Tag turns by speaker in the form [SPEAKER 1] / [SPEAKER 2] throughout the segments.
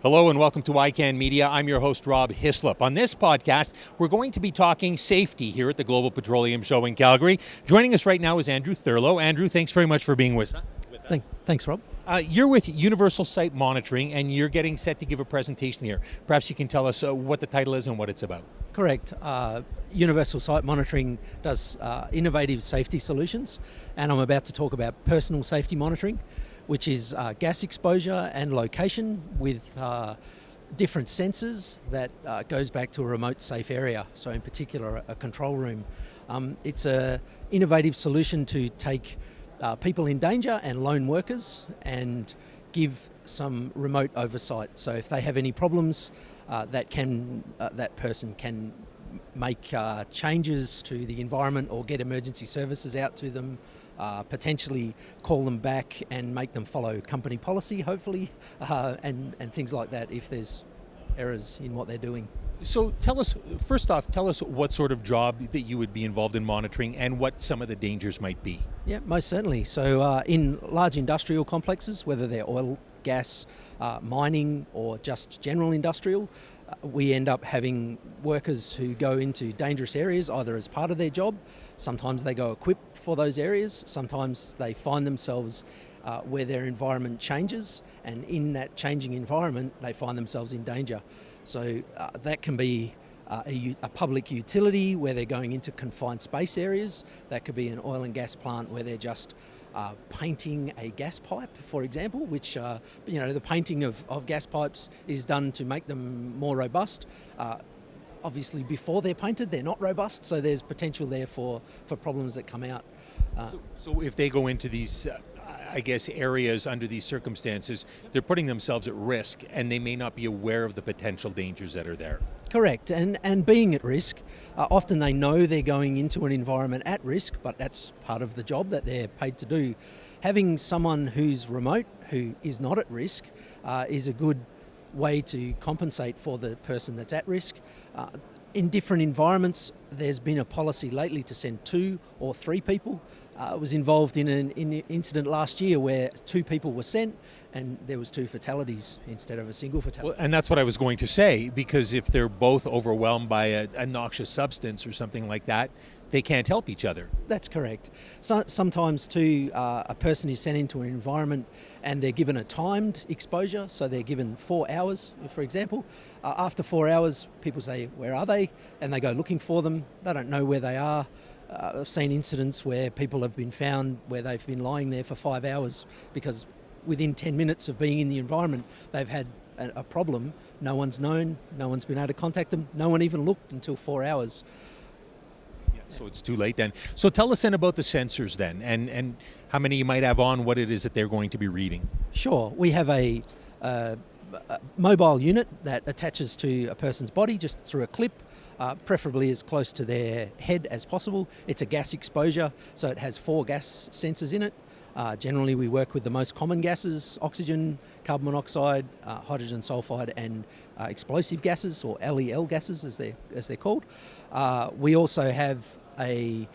[SPEAKER 1] Hello and welcome to ICANN Media. I'm your host, Rob Hislop. On this podcast, we're going to be talking safety here at the Global Petroleum Show in Calgary. Joining us right now is Andrew Thurlow. Andrew, thanks very much for being with us.
[SPEAKER 2] Thanks, Rob.
[SPEAKER 1] You're with Universal Site Monitoring, and you're getting set to give a presentation here. Perhaps you can tell us what the title is and what it's about.
[SPEAKER 2] Correct. Universal Site Monitoring does innovative safety solutions, and I'm about to talk about personal safety monitoring, which is gas exposure and location with different sensors that goes back to a remote safe area, so in particular a control room. It's an innovative solution to take people in danger and lone workers and give some remote oversight. So if they have any problems, that person can make changes to the environment or get emergency services out to them, potentially call them back and make them follow company policy, hopefully, and things like that if there's errors in what they're doing.
[SPEAKER 1] So first off, tell us what sort of job that you would be involved in monitoring and what some of the dangers might be.
[SPEAKER 2] Yeah, most certainly. So in large industrial complexes, whether they're oil, gas, mining or just general industrial, we end up having workers who go into dangerous areas either as part of their job. Sometimes they go equipped for those areas. Sometimes they find themselves where their environment changes, and in that changing environment they find themselves in danger. So that can be a public utility where they're going into confined space areas. That could be an oil and gas plant where they're just painting a gas pipe, for example, which, the painting of gas pipes is done to make them more robust. Obviously, before they're painted, they're not robust, so there's potential there for problems that come out.
[SPEAKER 1] So if they go into these areas under these circumstances, they're putting themselves at risk and they may not be aware of the potential dangers that are there.
[SPEAKER 2] Correct, and being at risk, often they know they're going into an environment at risk, but that's part of the job that they're paid to do. Having someone who's remote, who is not at risk, is a good way to compensate for the person that's at risk. In different environments, there's been a policy lately to send 2 or 3 people. I was involved in an incident last year where 2 people were sent and there was 2 fatalities instead of a single fatality.
[SPEAKER 1] Well, and that's what I was going to say, because if they're both overwhelmed by a noxious substance or something like that, they can't help each other.
[SPEAKER 2] That's correct. So, sometimes too, a person is sent into an environment and they're given a timed exposure, so they're given 4 hours, for example. After 4 hours, people say, "Where are they?" and they go looking for them. They don't know where they are. I've seen incidents where people have been found where they've been lying there for 5 hours because within 10 minutes of being in the environment, they've had a problem. No one's known, no one's been able to contact them, no one even looked until 4 hours.
[SPEAKER 1] So it's too late then. So tell us then about the sensors then, and how many you might have on, what it is that they're going to be reading.
[SPEAKER 2] Sure. We have a mobile unit that attaches to a person's body just through a clip, preferably as close to their head as possible. It's a gas exposure, so it has 4 gas sensors in it. Generally we work with the most common gases: oxygen, carbon monoxide, hydrogen sulfide and explosive gases, or LEL gases as they're called. We also have an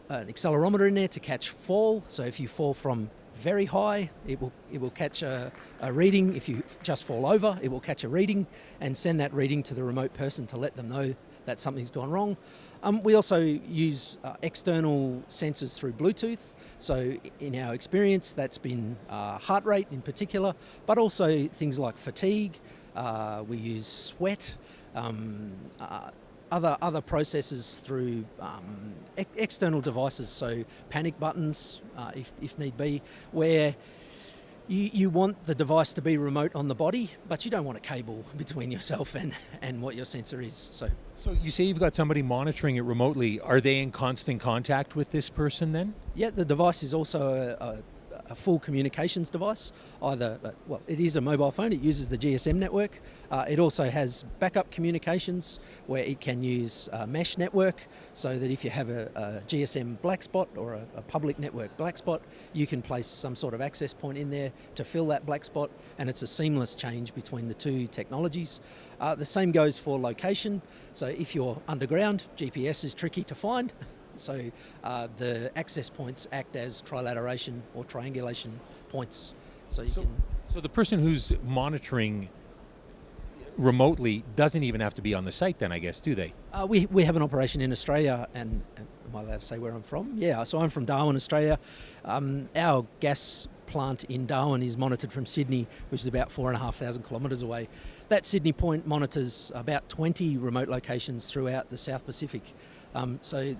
[SPEAKER 2] accelerometer in there to catch fall, so if you fall from very high, it will catch a reading. If you just fall over, it will catch a reading and send that reading to the remote person to let them know that something's gone wrong. We also use external sensors through Bluetooth. So in our experience, that's been heart rate in particular, but also things like fatigue. We use sweat, other processes through external devices, so panic buttons, if need be, where you want the device to be remote on the body, but you don't want a cable between yourself and what your sensor is. So
[SPEAKER 1] you say you've got somebody monitoring it remotely. Are they in constant contact with this person then?
[SPEAKER 2] Yeah, the device is also a full communications device. It is a mobile phone. It uses the GSM network. It also has backup communications where it can use a mesh network, so that if you have a GSM black spot or a public network black spot, you can place some sort of access point in there to fill that black spot, and it's a seamless change between the 2 technologies. The same goes for location. So if you're underground, GPS is tricky to find. So the access points act as trilateration or triangulation points So you
[SPEAKER 1] So,
[SPEAKER 2] can.
[SPEAKER 1] so the person who's monitoring remotely doesn't even have to be on the site then, I guess, do they?
[SPEAKER 2] We have an operation in Australia, and am I allowed to say where I'm from? Yeah, so I'm from Darwin, Australia. Our gas plant in Darwin is monitored from Sydney, which is about 4,500 kilometres away. That Sydney point monitors about 20 remote locations throughout the South Pacific. So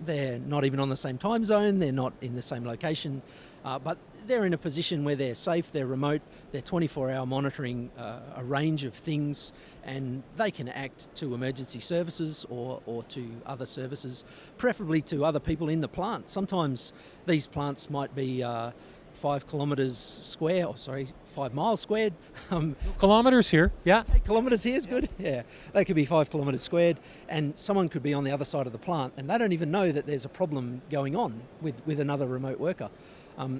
[SPEAKER 2] they're not even on the same time zone, they're not in the same location, but they're in a position where they're safe, they're remote, they're 24-hour monitoring a range of things, and they can act to emergency services or to other services, preferably to other people in the plant. Sometimes these plants might be 5 kilometres square, 5 miles squared.
[SPEAKER 1] Kilometers here, yeah.
[SPEAKER 2] Kilometres here is good, yeah. They could be 5 kilometres squared, and someone could be on the other side of the plant, and they don't even know that there's a problem going on with another remote worker.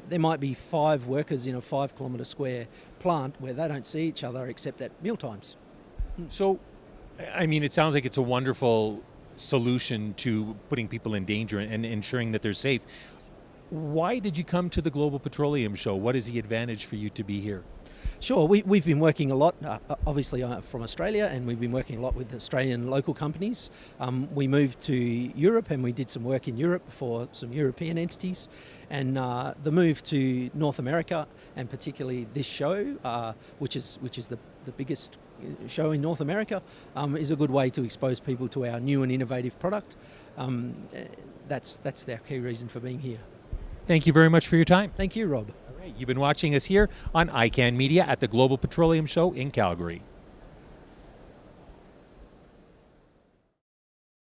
[SPEAKER 2] There might be 5 workers in a 5 kilometre square plant where they don't see each other except at meal times.
[SPEAKER 1] So, I mean, it sounds like it's a wonderful solution to putting people in danger and ensuring that they're safe. Why did you come to the Global Petroleum Show? What is the advantage for you to be here?
[SPEAKER 2] Sure, we've been working a lot, obviously from Australia, and we've been working a lot with Australian local companies. We moved to Europe and we did some work in Europe for some European entities. And the move to North America, and particularly this show, which is the biggest show in North America, is a good way to expose people to our new and innovative product. That's our key reason for being here.
[SPEAKER 1] Thank you very much for your time.
[SPEAKER 2] Thank you, Rob.
[SPEAKER 1] All right, you've been watching us here on ICANN Media at the Global Petroleum Show in Calgary.